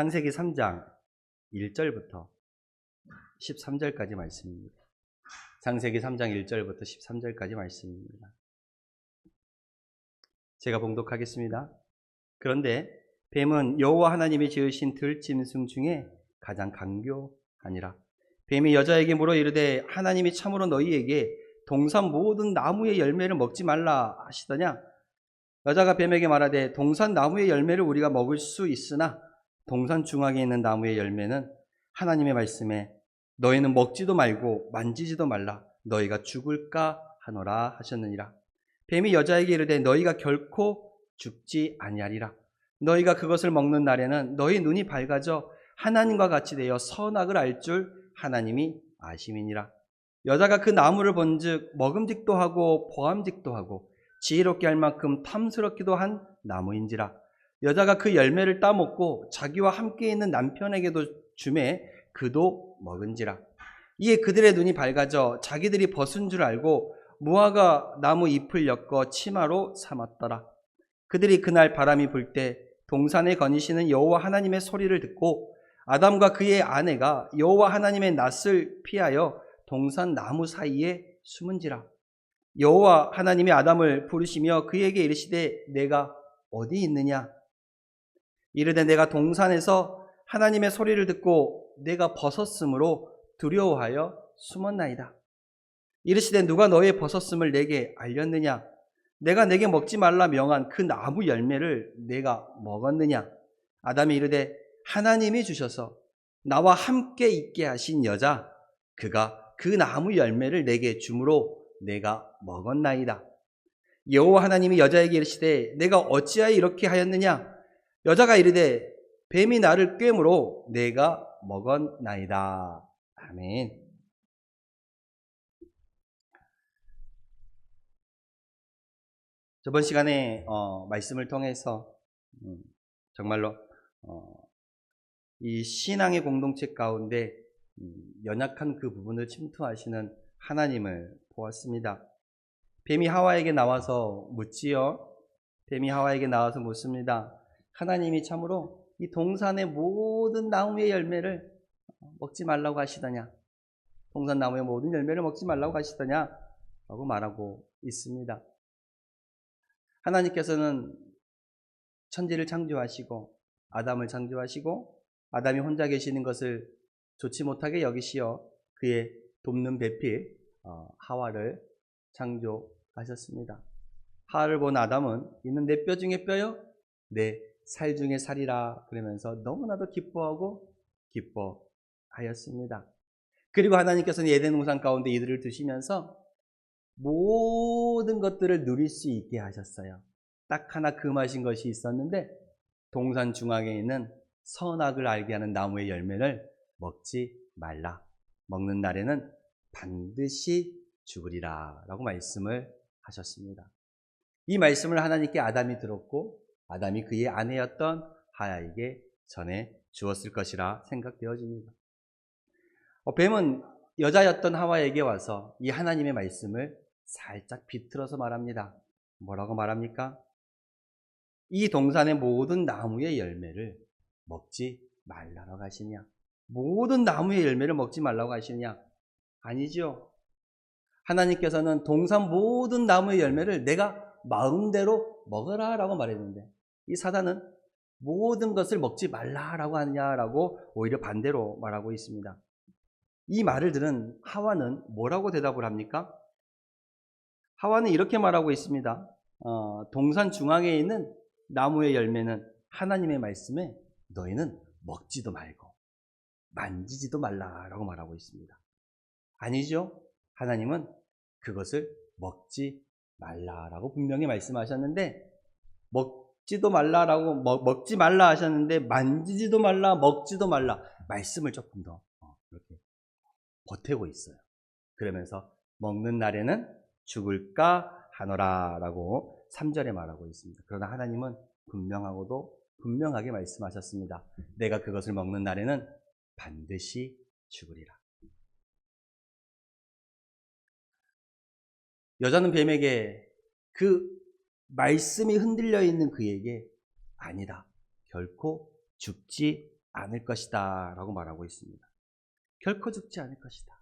창세기 3장 1절부터 13절까지 말씀입니다. 창세기 3장 1절부터 13절까지 말씀입니다. 제가 봉독하겠습니다. 그런데 뱀은 여호와 하나님이 지으신 들짐승 중에 가장 강교하니라. 뱀이 여자에게 물어 이르되 하나님이 참으로 너희에게 동산 모든 나무의 열매를 먹지 말라 하시더냐? 여자가 뱀에게 말하되 동산 나무의 열매를 우리가 먹을 수 있으나 동산 중앙에 있는 나무의 열매는 하나님의 말씀에 너희는 먹지도 말고 만지지도 말라 너희가 죽을까 하노라 하셨느니라. 뱀이 여자에게 이르되 너희가 결코 죽지 아니하리라. 너희가 그것을 먹는 날에는 너희 눈이 밝아져 하나님과 같이 되어 선악을 알 줄 하나님이 아심이니라. 여자가 그 나무를 본즉 먹음직도 하고 보암직도 하고 지혜롭게 할 만큼 탐스럽기도 한 나무인지라. 여자가 그 열매를 따먹고 자기와 함께 있는 남편에게도 주매 그도 먹은지라. 이에 그들의 눈이 밝아져 자기들이 벗은 줄 알고 무화과 나무 잎을 엮어 치마로 삼았더라. 그들이 그날 바람이 불 때 동산에 거니시는 여호와 하나님의 소리를 듣고 아담과 그의 아내가 여호와 하나님의 낯을 피하여 동산 나무 사이에 숨은지라. 여호와 하나님이 아담을 부르시며 그에게 이르시되 내가 어디 있느냐? 이르되 내가 동산에서 하나님의 소리를 듣고 내가 벗었으므로 두려워하여 숨었나이다. 이르시되 누가 너의 벗었음을 내게 알렸느냐? 내가 내게 먹지 말라 명한 그 나무 열매를 내가 먹었느냐? 아담이 이르되 하나님이 주셔서 나와 함께 있게 하신 여자 그가 그 나무 열매를 내게 주므로 내가 먹었나이다. 여호와 하나님이 여자에게 이르시되 내가 어찌하여 이렇게 하였느냐? 여자가 이르되 뱀이 나를 꿰므로 내가 먹었나이다. 아멘. 저번 시간에 말씀을 통해서 정말로 이 신앙의 공동체 가운데 연약한 그 부분을 침투하시는 하나님을 보았습니다. 뱀이 하와에게 나와서 묻지요. 뱀이 하와에게 나와서 묻습니다. 하나님이 참으로 이 동산의 모든 나무의 열매를 먹지 말라고 하시더냐? 동산 나무의 모든 열매를 먹지 말라고 하시더냐? 라고 말하고 있습니다. 하나님께서는 천지를 창조하시고 아담을 창조하시고 아담이 혼자 계시는 것을 좋지 못하게 여기시어 그의 돕는 배필 하와를 창조하셨습니다. 하와를 본 아담은 이는 내 뼈 중에 뼈요 내 살 중에 살이라 그러면서 너무나도 기뻐하고 기뻐하였습니다. 그리고 하나님께서는 에덴 동산 가운데 이들을 두시면서 모든 것들을 누릴 수 있게 하셨어요. 딱 하나 금하신 것이 있었는데 동산 중앙에 있는 선악을 알게 하는 나무의 열매를 먹지 말라. 먹는 날에는 반드시 죽으리라 라고 말씀을 하셨습니다. 이 말씀을 하나님께 아담이 들었고 아담이 그의 아내였던 하와에게 전해 주었을 것이라 생각되어집니다. 뱀은 여자였던 하와에게 와서 이 하나님의 말씀을 살짝 비틀어서 말합니다. 뭐라고 말합니까? 이 동산의 모든 나무의 열매를 먹지 말라고 하시냐? 모든 나무의 열매를 먹지 말라고 하시느냐? 아니죠. 하나님께서는 동산 모든 나무의 열매를 내가 마음대로 먹어라 라고 말했는데 이 사단은 모든 것을 먹지 말라라고 하느냐라고 오히려 반대로 말하고 있습니다. 이 말을 들은 하와는 뭐라고 대답을 합니까? 하와는 이렇게 말하고 있습니다. 동산 중앙에 있는 나무의 열매는 하나님의 말씀에 너희는 먹지도 말고 만지지도 말라라고 말하고 있습니다. 아니죠. 하나님은 그것을 먹지 말라라고 분명히 말씀하셨는데 먹지도 말라라고 먹지 말라 하셨는데 만지지도 말라 먹지도 말라 말씀을 조금 더 이렇게 보태고 있어요. 그러면서 먹는 날에는 죽을까 하노라 라고 3절에 말하고 있습니다. 그러나 하나님은 분명하게 말씀하셨습니다. 내가 그것을 먹는 날에는 반드시 죽으리라. 여자는 뱀에게 그 말씀이 흔들려 있는 그에게 아니다. 결코 죽지 않을 것이다 라고 말하고 있습니다. 결코 죽지 않을 것이다.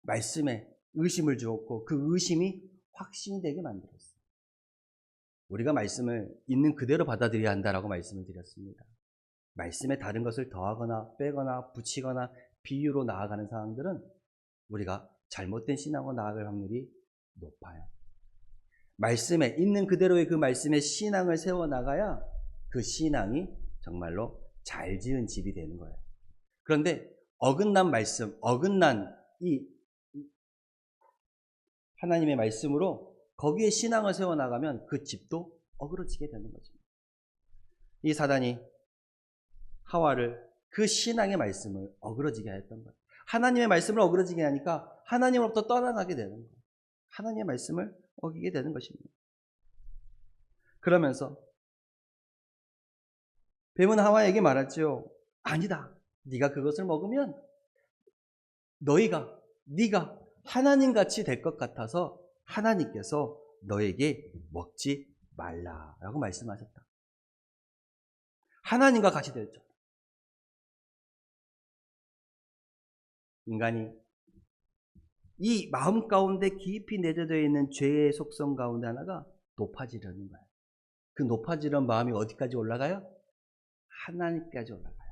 말씀에 의심을 주었고 그 의심이 확신이 되게 만들었어요. 우리가 말씀을 있는 그대로 받아들여야 한다라고 말씀을 드렸습니다. 말씀에 다른 것을 더하거나 빼거나 붙이거나 비유로 나아가는 상황들은 우리가 잘못된 신앙으로 나아갈 확률이 높아요. 말씀에 있는 그대로의 그 말씀에 신앙을 세워나가야 그 신앙이 정말로 잘 지은 집이 되는 거예요. 그런데 어긋난 말씀, 어긋난 이 하나님의 말씀으로 거기에 신앙을 세워나가면 그 집도 어그러지게 되는 거죠. 이 사단이 하와를 그 신앙의 말씀을 어그러지게 했던 거예요. 하나님의 말씀을 어그러지게 하니까 하나님으로부터 떠나가게 되는 거예요. 하나님의 말씀을 어기게 되는 것입니다. 그러면서 뱀은 하와에게 말했죠. 아니다. 네가 그것을 먹으면 네가 하나님같이 될 것 같아서 하나님께서 너에게 먹지 말라라고 말씀하셨다. 하나님과 같이 될 줄. 인간이 이 마음 가운데 깊이 내재되어 있는 죄의 속성 가운데 하나가 높아지려는 거예요. 그 높아지려는 마음이 어디까지 올라가요? 하나님까지 올라가요.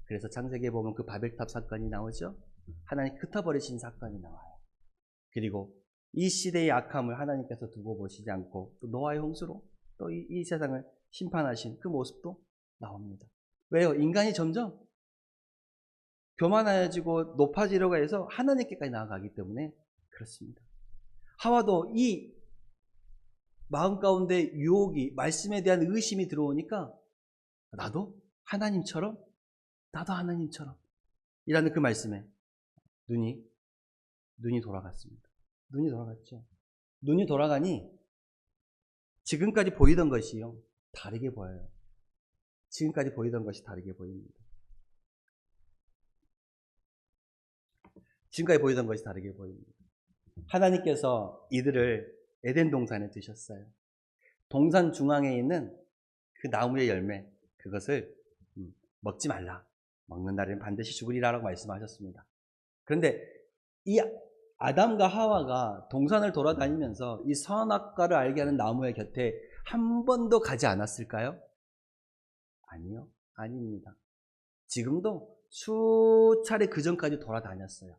그래서 창세기에 보면 그 바벨탑 사건이 나오죠. 하나님 흩어버리신 사건이 나와요. 그리고 이 시대의 악함을 하나님께서 두고 보시지 않고 또 노아의 홍수로 또 이 세상을 심판하신 그 모습도 나옵니다. 왜요? 인간이 점점 교만해지고 높아지려고 해서 하나님께까지 나아가기 때문에 그렇습니다. 하와도 이 마음 가운데 유혹이, 말씀에 대한 의심이 들어오니까 나도 하나님처럼 이라는 그 말씀에 눈이 돌아갔습니다. 눈이 돌아갔죠. 눈이 돌아가니 지금까지 보이던 것이요, 다르게 보여요. 지금까지 보이던 것이 다르게 보입니다. 지금까지 보이던 것이 다르게 보입니다. 하나님께서 이들을 에덴 동산에 두셨어요. 동산 중앙에 있는 그 나무의 열매, 그것을 먹지 말라. 먹는 날에는 반드시 죽으리라라고 말씀하셨습니다. 그런데 이 아담과 하와가 동산을 돌아다니면서 이 선악과를 알게 하는 나무의 곁에 한 번도 가지 않았을까요? 아니요. 아닙니다. 지금도 수차례 그 전까지 돌아다녔어요.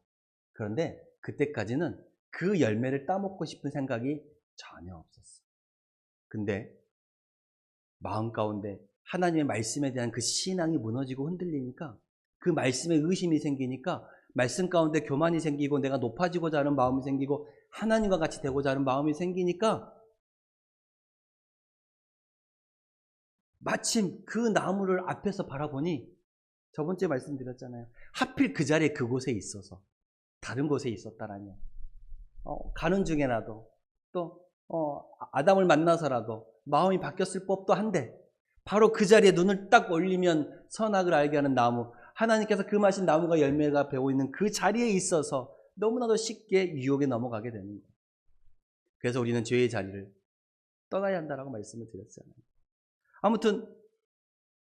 그런데 그때까지는 그 열매를 따먹고 싶은 생각이 전혀 없었어요. 근데 마음 가운데 하나님의 말씀에 대한 그 신앙이 무너지고 흔들리니까, 그 말씀에 의심이 생기니까, 말씀 가운데 교만이 생기고 내가 높아지고자 하는 마음이 생기고 하나님과 같이 되고자 하는 마음이 생기니까 마침 그 나무를 앞에서 바라보니, 저번 주에 말씀드렸잖아요. 하필 그 자리에 그곳에 있어서, 다른 곳에 있었다라뇨. 가는 중에라도 또 아담을 만나서라도 마음이 바뀌었을 법도 한데, 바로 그 자리에 눈을 딱 올리면 선악을 알게 하는 나무, 하나님께서 금하신 나무가 열매가 배고 있는 그 자리에 있어서 너무나도 쉽게 유혹에 넘어가게 되는 거예요. 그래서 우리는 죄의 자리를 떠나야 한다라고 말씀을 드렸잖아요. 아무튼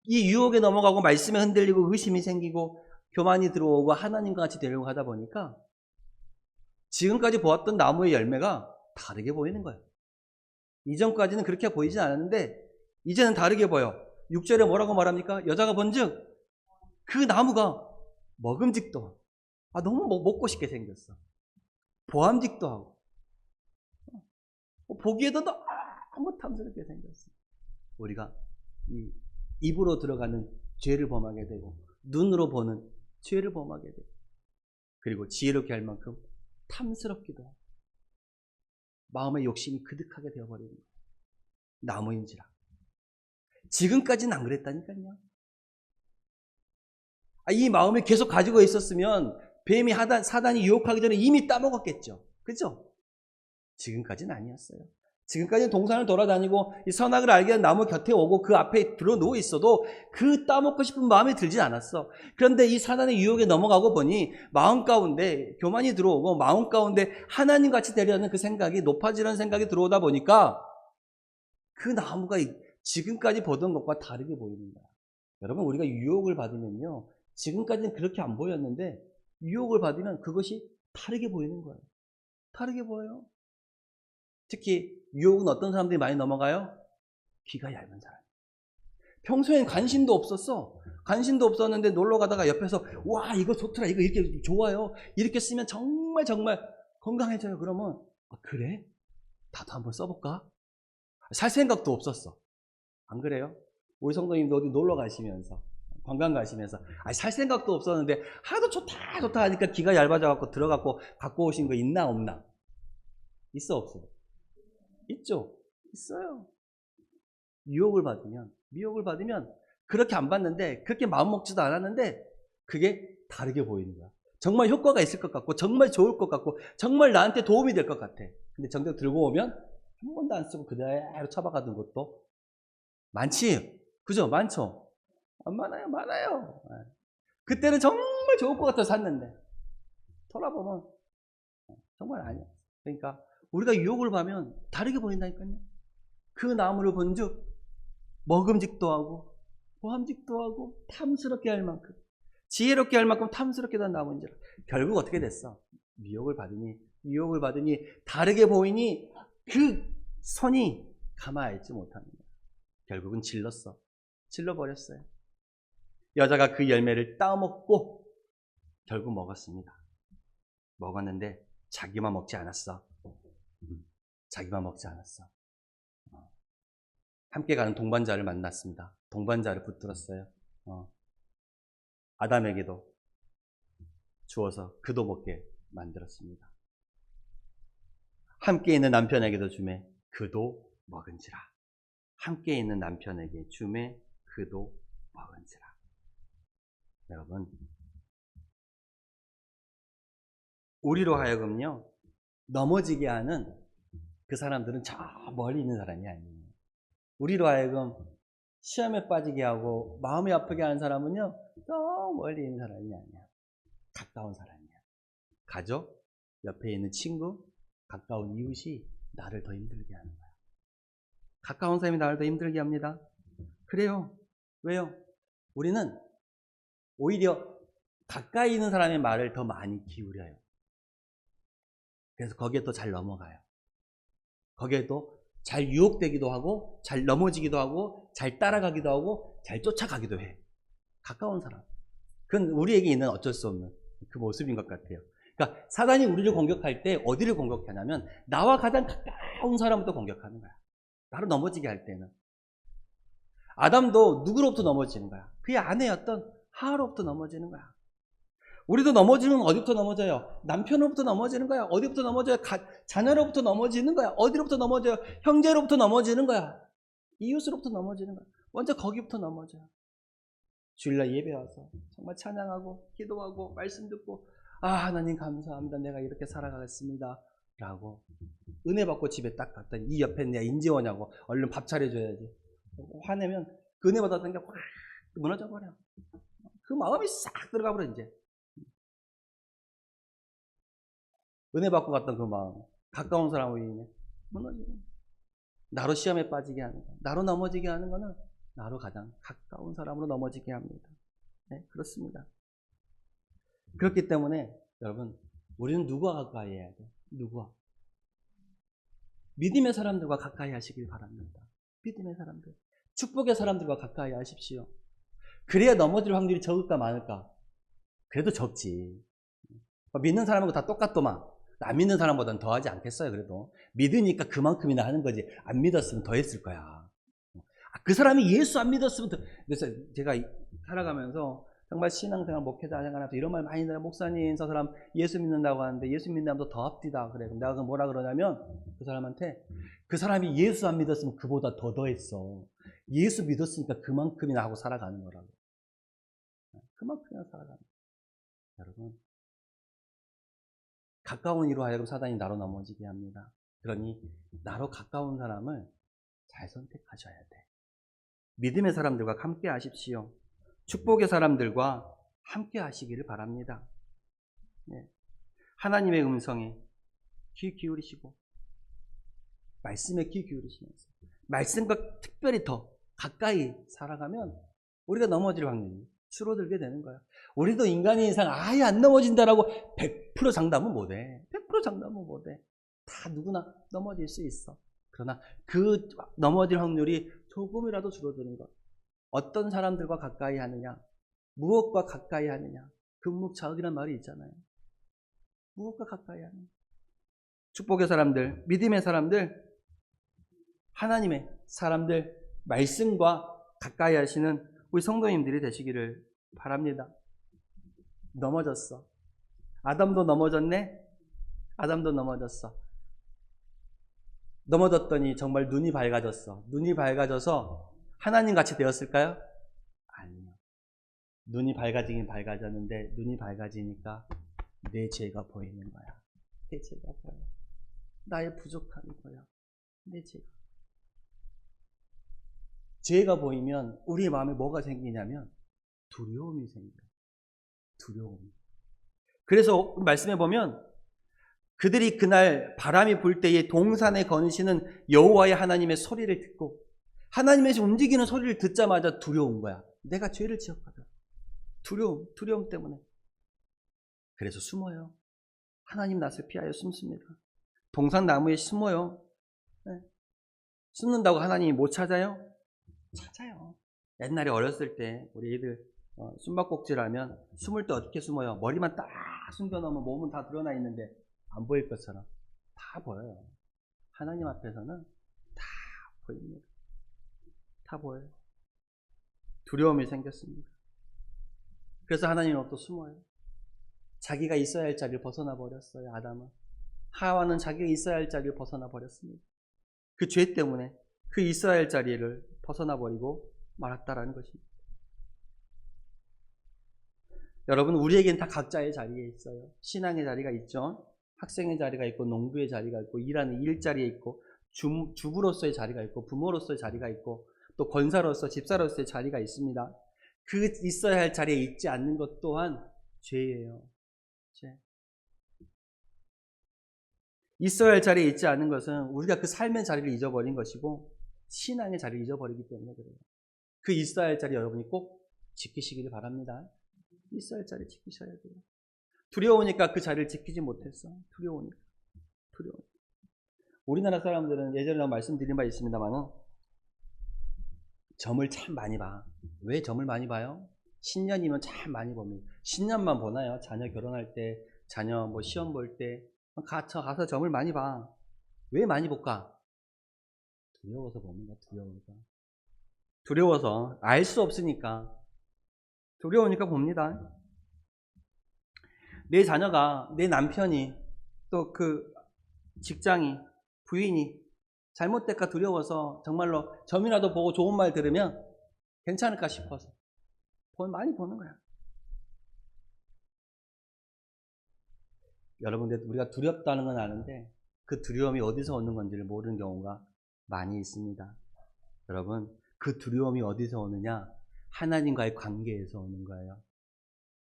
이 유혹에 넘어가고 말씀에 흔들리고 의심이 생기고 교만이 들어오고 하나님과 같이 되려고 하다 보니까 지금까지 보았던 나무의 열매가 다르게 보이는 거예요. 이전까지는 그렇게 보이지 않았는데 이제는 다르게 보여. 6절에 뭐라고 말합니까? 여자가 본즉 그 나무가 먹음직도 하고, 너무 먹고 싶게 생겼어. 보암직도 하고, 보기에도 너무 탐스럽게 생겼어. 우리가 이 입으로 들어가는 죄를 범하게 되고, 눈으로 보는 죄를 범하게 되고, 그리고 지혜롭게 할 만큼 탐스럽기도 하고, 마음의 욕심이 그득하게 되어버리는 거예요. 나무인지라. 지금까지는 안 그랬다니까요. 이 마음을 계속 가지고 있었으면 뱀이 사단이 유혹하기 전에 이미 따먹었겠죠. 그죠? 지금까지는 아니었어요. 지금까지는 동산을 돌아다니고 이 선악을 알게 하는 나무 곁에 오고 그 앞에 들어 누워 있어도 그 따먹고 싶은 마음이 들지 않았어. 그런데 이 사단의 유혹에 넘어가고 보니 마음 가운데 교만이 들어오고 마음 가운데 하나님같이 되려는 그 생각이, 높아지려는 생각이 들어오다 보니까 그 나무가 지금까지 보던 것과 다르게 보이는 거야. 여러분, 우리가 유혹을 받으면요, 지금까지는 그렇게 안 보였는데 유혹을 받으면 그것이 다르게 보이는 거예요. 다르게 보여요. 특히 유혹은 어떤 사람들이 많이 넘어가요? 귀가 얇은 사람. 평소엔 관심도 없었어. 관심도 없었는데 놀러 가다가 옆에서 와, 이거 좋더라, 이거 이렇게 좋아요, 이렇게 쓰면 정말 정말 건강해져요. 그러면 그래? 나도 한번 써볼까? 살 생각도 없었어. 안 그래요? 우리 성도님도 어디 놀러 가시면서, 관광 가시면서 살 생각도 없었는데 하도 좋다 좋다 하니까 귀가 얇아져갖고 들어갖고 갖고 오신 거 있나 없나? 있어 없어? 있죠? 있어요. 유혹을 받으면 그렇게 안 받는데, 그렇게 마음 먹지도 않았는데 그게 다르게 보이는 거야. 정말 효과가 있을 것 같고 정말 좋을 것 같고 정말 나한테 도움이 될 것 같아. 근데 정작 들고 오면 한 번도 안 쓰고 그대로 처박아둔 것도 많지? 그죠? 많죠? 안 많아요? 많아요. 그때는 정말 좋을 것 같아서 샀는데 돌아보면 정말 아니야. 그러니까 우리가 유혹을 받으면 다르게 보인다니까요. 그 나무를 본즉 먹음직도 하고 보함직도 하고 탐스럽게 할 만큼, 지혜롭게 할 만큼 탐스럽게 된 나무인지라. 결국 어떻게 됐어? 유혹을 받으니 다르게 보이니 그 선이 가만히 있지 못합니다. 결국은 질러버렸어요. 여자가 그 열매를 따먹고 결국 먹었습니다. 먹었는데 자기만 먹지 않았어. 함께 가는 동반자를 만났습니다. 동반자를 붙들었어요. 아담에게도 주어서 그도 먹게 만들었습니다. 함께 있는 남편에게도 주매 그도 먹은지라. 함께 있는 남편에게 주매 그도 먹은지라. 여러분, 우리로 하여금요, 넘어지게 하는 그 사람들은 저 멀리 있는 사람이 아니에요. 우리로 하여금 시험에 빠지게 하고 마음이 아프게 하는 사람은요, 저 멀리 있는 사람이 아니야. 가까운 사람이야. 가족, 옆에 있는 친구, 가까운 이웃이 나를 더 힘들게 하는 거야. 가까운 사람이 나를 더 힘들게 합니다. 그래요. 왜요? 우리는 오히려 가까이 있는 사람의 말을 더 많이 기울여요. 그래서 거기에 또 잘 넘어가요. 거기에 또 잘 유혹되기도 하고, 잘 넘어지기도 하고, 잘 따라가기도 하고, 잘 쫓아가기도 해. 가까운 사람. 그건 우리에게 있는 어쩔 수 없는 그 모습인 것 같아요. 그러니까 사단이 우리를 공격할 때 어디를 공격하냐면 나와 가장 가까운 사람부터 공격하는 거야. 나를 넘어지게 할 때는. 아담도 누구로부터 넘어지는 거야? 그의 아내였던 하와로부터 넘어지는 거야. 우리도 넘어지면 어디부터 넘어져요? 남편으로부터 넘어지는 거야. 어디부터 넘어져요? 자녀로부터 넘어지는 거야. 어디로부터 넘어져요? 형제로부터 넘어지는 거야. 이웃으로부터 넘어지는 거야. 먼저 거기부터 넘어져요. 주일날 예배 와서 정말 찬양하고 기도하고 말씀 듣고 하나님 감사합니다. 내가 이렇게 살아가겠습니다. 라고 은혜 받고 집에 딱 갔더니 이 옆에 내가 인지원냐고 얼른 밥 차려줘야지. 화내면 그 은혜 받았던 게 확 무너져 버려. 그 마음이 싹 들어가 버려 이제. 은혜 받고 갔던 그 마음, 가까운 사람으로 인해 무너지고, 나로 시험에 빠지게 하는 거, 나로 넘어지게 하는 거는 나로 가장 가까운 사람으로 넘어지게 합니다. 네, 그렇습니다. 그렇기 때문에 여러분, 우리는 누구와 가까이 해야 돼? 누구와? 믿음의 사람들과 가까이 하시길 바랍니다. 믿음의 사람들, 축복의 사람들과 가까이 하십시오. 그래야 넘어질 확률이 적을까 많을까? 그래도 적지. 믿는 사람하고 다 똑같더만. 안 믿는 사람보다는 더하지 않겠어요. 그래도 믿으니까 그만큼이나 하는 거지. 안 믿었으면 더 했을 거야. 그 사람이 예수 안 믿었으면 더. 그래서 제가 살아가면서 정말 신앙생활, 목회자 생활하면서 이런 말 많이 들어요. 목사님, 저 사람 예수 믿는다고 하는데 예수 믿는다면 더 합디다. 그래. 그럼 내가 뭐라 그러냐면 그 사람한테, 그 사람이 예수 안 믿었으면 그보다 더 더했어. 예수 믿었으니까 그만큼이나 하고 살아가는 거라고. 그만큼이나 살아가는 거예요. 여러분, 가까운 이로 하여금 사단이 나로 넘어지게 합니다. 그러니 나로 가까운 사람을 잘 선택하셔야 돼. 믿음의 사람들과 함께 하십시오. 축복의 사람들과 함께 하시기를 바랍니다. 네. 하나님의 음성에 귀 기울이시고 말씀에 귀 기울이시면서 말씀과 특별히 더 가까이 살아가면 우리가 넘어질 확률이 줄어들게 되는 거야. 우리도 인간의 인상 아예 안 넘어진다라고 100% 장담은 못해. 100% 장담은 못해. 다 누구나 넘어질 수 있어. 그러나 그 넘어질 확률이 조금이라도 줄어드는 것. 어떤 사람들과 가까이 하느냐, 무엇과 가까이 하느냐. 금묵자흑이란 말이 있잖아요. 무엇과 가까이 하느냐. 축복의 사람들, 믿음의 사람들, 하나님의 사람들, 말씀과 가까이 하시는 우리 성도님들이 되시기를 바랍니다. 넘어졌어. 아담도 넘어졌네? 아담도 넘어졌어. 넘어졌더니 정말 눈이 밝아졌어. 눈이 밝아져서 하나님 같이 되었을까요? 아니요. 눈이 밝아지긴 밝아졌는데 눈이 밝아지니까 내 죄가 보이는 거야. 내 죄가 보여. 나의 부족함이 보여. 내 죄가. 죄가 보이면 우리의 마음에 뭐가 생기냐면 두려움이 생겨. 두려움. 그래서 말씀해 보면 그들이 그날 바람이 불 때에 동산에 거니시는 여호와의 하나님의 소리를 듣고 하나님의 움직이는 소리를 듣자마자 두려운 거야. 내가 죄를 지었거든. 두려움 때문에. 그래서 숨어요. 하나님 낯을 피하여 숨습니다. 동산 나무에 숨어요. 네. 숨는다고 하나님이 못 찾아요? 찾아요. 옛날에 어렸을 때 우리 애들 숨바꼭질하면 숨을 때 어떻게 숨어요? 머리만 딱 숨겨놓으면 몸은 다 드러나 있는데 안 보일 것처럼 다 보여요. 하나님 앞에서는 다 보입니다. 다 보여요. 두려움이 생겼습니다. 그래서 하나님은 또 숨어요. 자기가 있어야 할 자리를 벗어나 버렸어요. 아담은. 하와는 자기가 있어야 할 자리를 벗어나 버렸습니다. 그 죄 때문에 그 있어야 할 자리를 벗어나 버리고 말았다라는 것입니다. 여러분, 우리에겐 다 각자의 자리에 있어요. 신앙의 자리가 있죠. 학생의 자리가 있고 농부의 자리가 있고 일하는 일자리에 있고 주부로서의 자리가 있고 부모로서의 자리가 있고 또 권사로서 집사로서의 자리가 있습니다. 그 있어야 할 자리에 있지 않는 것 또한 죄예요. 죄. 있어야 할 자리에 있지 않는 것은 우리가 그 삶의 자리를 잊어버린 것이고 신앙의 자리를 잊어버리기 때문에 그래요. 그 있어야 할 자리 여러분이 꼭 지키시기를 바랍니다. 있어야 할 자리 지키셔야 돼요. 두려우니까 그 자리를 지키지 못했어. 두려우니까. 우리나라 사람들은 예전에 말씀드린 바 있습니다만은 점을 참 많이 봐. 왜 점을 많이 봐요? 신년이면 참 많이 봅니다. 신년만 보나요? 자녀 결혼할 때, 자녀 뭐 시험 볼 때 가서 점을 많이 봐. 왜 많이 볼까? 두려워서 봅니다. 두려워서 알 수 없으니까 두려우니까 봅니다. 내 자녀가, 내 남편이, 또 그 직장이, 부인이 잘못될까 두려워서 정말로 점이라도 보고 좋은 말 들으면 괜찮을까 싶어서 많이 보는 거야. 여러분, 우리가 두렵다는 건 아는데 그 두려움이 어디서 오는 건지를 모르는 경우가 많이 있습니다. 여러분, 그 두려움이 어디서 오느냐? 하나님과의 관계에서 오는 거예요.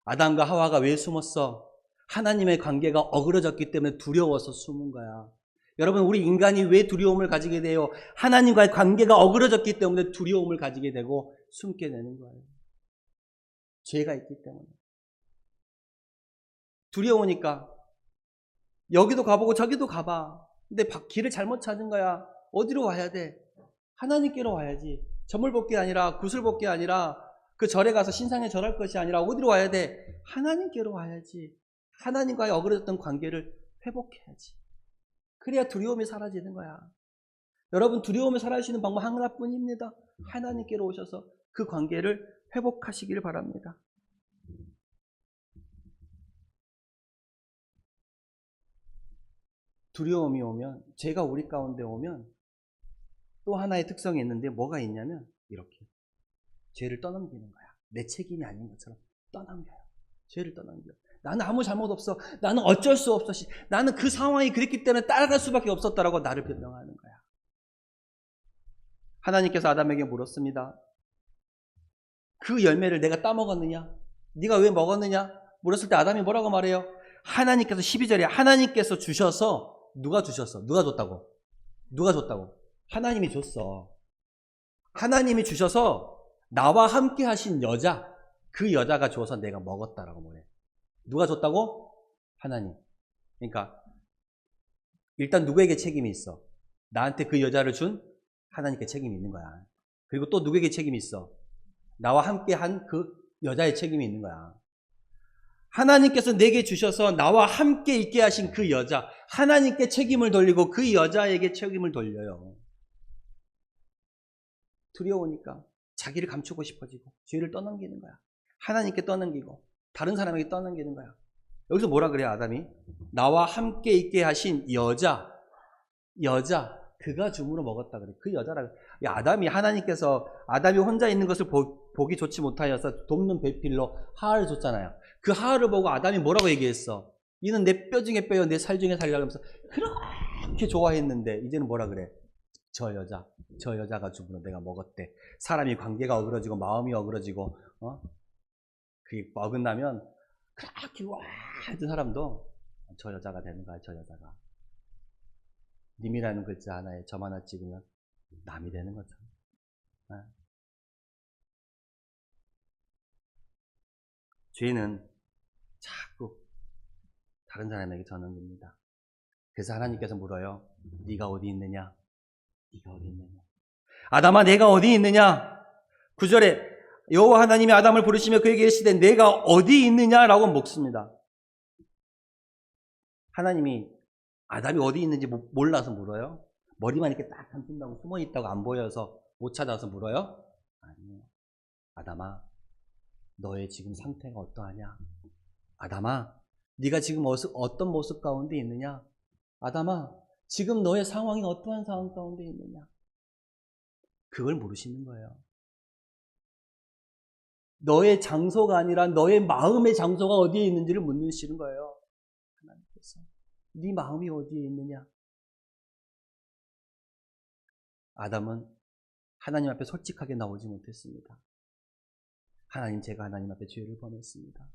아담과 하와가 왜 숨었어? 하나님의 관계가 어그러졌기 때문에 두려워서 숨은 거야. 여러분, 우리 인간이 왜 두려움을 가지게 돼요? 하나님과의 관계가 어그러졌기 때문에 두려움을 가지게 되고 숨게 되는 거예요. 죄가 있기 때문에. 두려우니까 여기도 가보고 저기도 가봐. 근데 길을 잘못 찾은 거야. 어디로 와야 돼? 하나님께로 와야지. 점을 볼 게 아니라 굿을 볼 게 아니라 그 절에 가서 신상에 절할 것이 아니라 어디로 와야 돼? 하나님께로 와야지. 하나님과의 어그러졌던 관계를 회복해야지. 그래야 두려움이 사라지는 거야. 여러분, 두려움이 사라지는 방법 하나뿐입니다. 하나님께로 오셔서 그 관계를 회복하시길 바랍니다. 두려움이 오면, 죄가 우리 가운데 오면 또 하나의 특성이 있는데 뭐가 있냐면 이렇게 죄를 떠넘기는 거야. 내 책임이 아닌 것처럼 떠넘겨요. 죄를 떠넘겨. 나는 아무 잘못 없어. 나는 어쩔 수 없어. 나는 그 상황이 그랬기 때문에 따라갈 수밖에 없었다라고 나를 변명하는 거야. 하나님께서 아담에게 물었습니다. 그 열매를 내가 따먹었느냐? 네가 왜 먹었느냐? 물었을 때 아담이 뭐라고 말해요? 하나님께서 12절에 하나님께서 주셔서 누가 주셨어? 누가 줬다고? 누가 줬다고? 하나님이 줬어. 하나님이 주셔서 나와 함께 하신 여자, 그 여자가 줘서 내가 먹었다라고 뭐래. 누가 줬다고? 하나님. 그러니까 일단 누구에게 책임이 있어? 나한테 그 여자를 준 하나님께 책임이 있는 거야. 그리고 또 누구에게 책임이 있어? 나와 함께 한 그 여자의 책임이 있는 거야. 하나님께서 내게 주셔서 나와 함께 있게 하신 그 여자, 하나님께 책임을 돌리고 그 여자에게 책임을 돌려요. 두려우니까 자기를 감추고 싶어지고 죄를 떠넘기는 거야. 하나님께 떠넘기고 다른 사람에게 떠넘기는 거야. 여기서 뭐라 그래요, 아담이? 나와 함께 있게 하신 여자, 그가 줌으로 먹었다 그래. 그 여자라. 아담이 하나님께서 아담이 혼자 있는 것을 보기 좋지 못하여서 돕는 배필로 하하를 줬잖아요. 그 하하를 보고 아담이 뭐라고 얘기했어? 이는 내 뼈 중에 뼈요, 내 살 중에 살이라고 하면서 그렇게 좋아했는데 이제는 뭐라 그래? 저 여자가 줌으로 내가 먹었대. 사람이 관계가 어그러지고 마음이 어그러지고 그게 어긋나면 그렇게 와 하던 사람도 저 여자가 되는 거야. 저 여자가. 님이라는 글자 하나에 점 하나 찍으면 남이 되는 거죠. 죄는 자꾸 다른 사람에게 전언됩니다. 그래서 하나님께서 물어요. 네가 어디 있느냐? 네가 어디 있느냐? 아담아, 내가 어디 있느냐? 9절에 여호와 하나님이 아담을 부르시며 그에게 이르시되 내가 어디 있느냐라고 묻습니다. 하나님이 아담이 어디 있는지 몰라서 물어요? 머리만 이렇게 딱 감춘다고 숨어 있다고 안 보여서 못 찾아서 물어요? 아니에요. 아담아, 너의 지금 상태가 어떠하냐? 아담아, 네가 지금 어떤 모습 가운데 있느냐? 아담아, 지금 너의 상황이 어떠한 상황 가운데 있느냐? 그걸 물으시는 거예요. 너의 장소가 아니라 너의 마음의 장소가 어디에 있는지를 묻으시는 거예요. 하나님께서. 네 마음이 어디에 있느냐? 아담은 하나님 앞에 솔직하게 나오지 못했습니다. 하나님, 제가 하나님 앞에 죄를 범했습니다.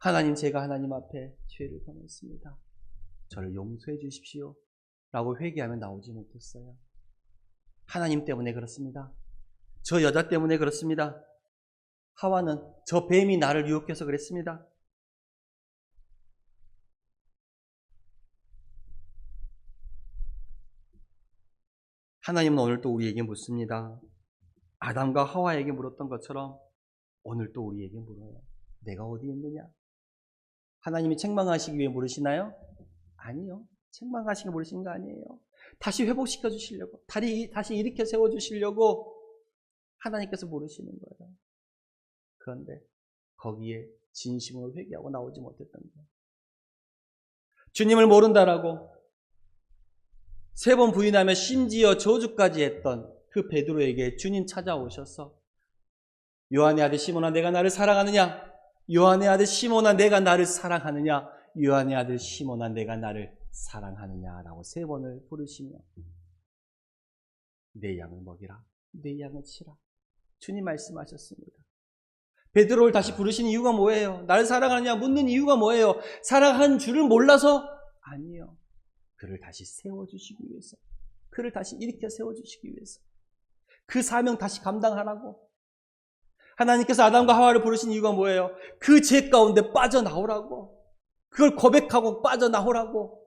하나님, 제가 하나님 앞에 죄를 범했습니다. 저를 용서해 주십시오. 라고 회개하며 나오지 못했어요. 하나님 때문에 그렇습니다. 저 여자 때문에 그렇습니다. 하와는 저 뱀이 나를 유혹해서 그랬습니다. 하나님은 오늘 또 우리에게 묻습니다. 아담과 하와에게 물었던 것처럼 오늘 또 우리에게 물어요. 내가 어디 있느냐? 하나님이 책망하시기 위해 물으시나요? 아니요. 책망하시기 위해 물으신 거 아니에요. 다시 회복시켜 주시려고, 다시 일으켜 세워 주시려고 하나님께서 물으시는 거예요. 그런데 거기에 진심으로 회개하고 나오지 못했던 거예요. 주님을 모른다라고 3번 부인하며 심지어 저주까지 했던 그 베드로에게 주님 찾아오셔서 요한의 아들 시몬아, 내가 나를 사랑하느냐? 요한의 아들 시몬아, 내가 나를 사랑하느냐? 요한의 아들 시몬아, 내가 나를 사랑하느냐라고 3번을 부르시며 내 양을 먹이라, 내 양을 치라. 주님 말씀하셨습니다. 베드로를 다시 부르신 이유가 뭐예요? 나를 사랑하느냐 묻는 이유가 뭐예요? 사랑한 줄을 몰라서? 아니요. 그를 다시 세워주시기 위해서, 그를 다시 일으켜 세워주시기 위해서, 그 사명 다시 감당하라고. 하나님께서 아담과 하와를 부르신 이유가 뭐예요? 그 죄 가운데 빠져나오라고, 그걸 고백하고 빠져나오라고.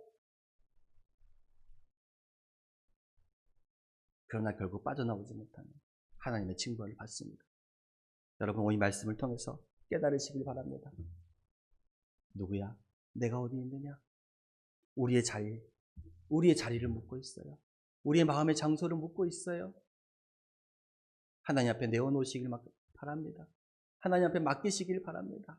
그러나 결국 빠져나오지 못하는 하나님의 징벌을 받습니다. 여러분, 오늘 이 말씀을 통해서 깨달으시길 바랍니다. 누구야? 내가 어디 있느냐? 우리의 자리를 묻고 있어요. 우리의 마음의 장소를 묻고 있어요. 하나님 앞에 내어놓으시길 바랍니다. 하나님 앞에 맡기시길 바랍니다.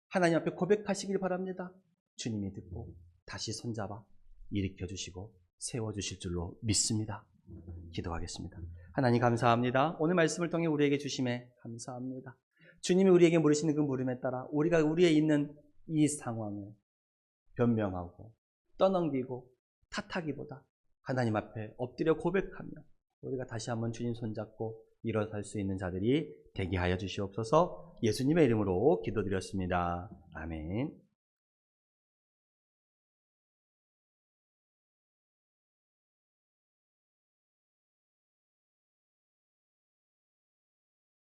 하나님 앞에 고백하시길 바랍니다. 주님이 듣고 다시 손잡아 일으켜주시고 세워주실 줄로 믿습니다. 기도하겠습니다. 하나님 감사합니다. 오늘 말씀을 통해 우리에게 주심에 감사합니다. 주님이 우리에게 물으시는 그 물음에 따라 우리가 우리의 있는 이 상황을 변명하고 떠넘기고 탓하기보다 하나님 앞에 엎드려 고백하며 우리가 다시 한번 주님 손잡고 일어설 수 있는 자들이 되게 하여 주시옵소서. 예수님의 이름으로 기도드렸습니다. 아멘.